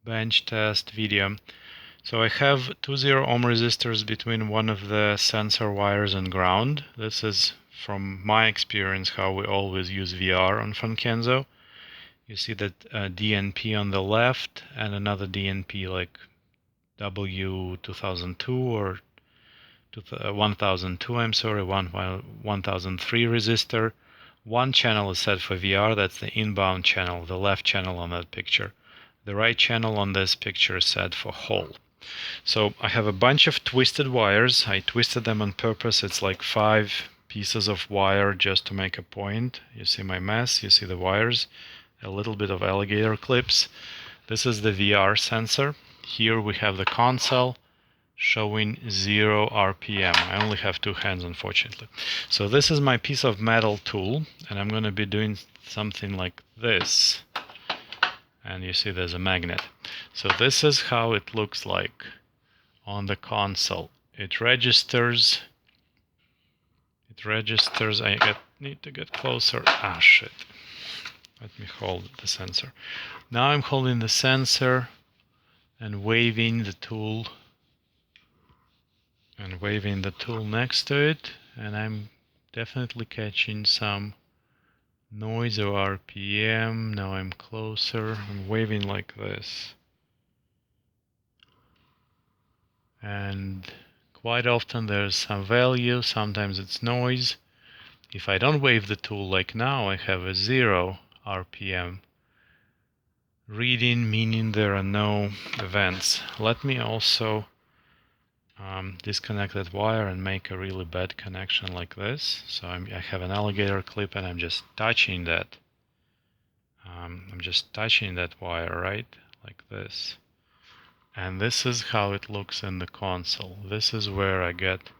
bench test video. So I have two 0-ohm resistors between one of the sensor wires and ground. This is, from my experience, how we always use VR on Frankenso. You see that DNP on the left and another DNP like W2002 or 1002, I'm sorry, 1003 resistor. One channel is set for VR, that's the inbound channel, the left channel on that picture. The right channel on this picture is set for Hall. So I have a bunch of twisted wires. I twisted them on purpose. It's like 5 pieces of wire just to make a point. You see my mess, you see the wires, a little bit of alligator clips. This is the VR sensor. Here we have the console showing 0 RPM. I only have 2 hands, unfortunately. So this is my piece of metal tool, and I'm going to be doing something like this. And you see there's a magnet. So this is how it looks like on the console. It registers. I need to get closer. Ah, shit. Let me hold the sensor. Now I'm holding the sensor and waving the tool. And waving the tool next to it. And I'm definitely catching some noise or RPM. Now I'm closer. I'm waving like this. And quite often there's some value, sometimes it's noise. If I don't wave the tool like now, I have a 0 RPM reading, meaning there are no events. Let me also disconnect that wire and make a really bad connection like this. So I have an alligator clip and I'm just touching that. I'm just touching that wire, right? Like this. And this is how it looks in the console. This is where I get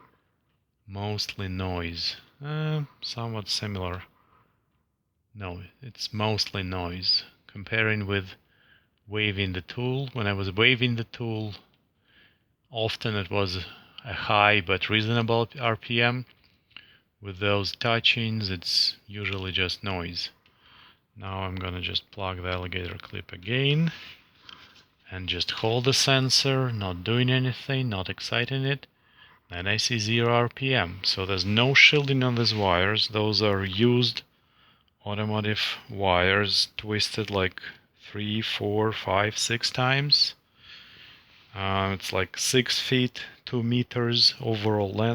mostly noise. Somewhat similar. No, it's mostly noise. Comparing with waving the tool. When I was waving the tool, often it was a high but reasonable RPM. With those touchings, it's usually just noise. Now I'm gonna just plug the alligator clip again and just hold the sensor, not doing anything, not exciting it. And I see 0 RPM. So there's no shielding on these wires. Those are used automotive wires, twisted like 3, 4, 5, 6 times. It's like 6 feet, 2 meters overall length.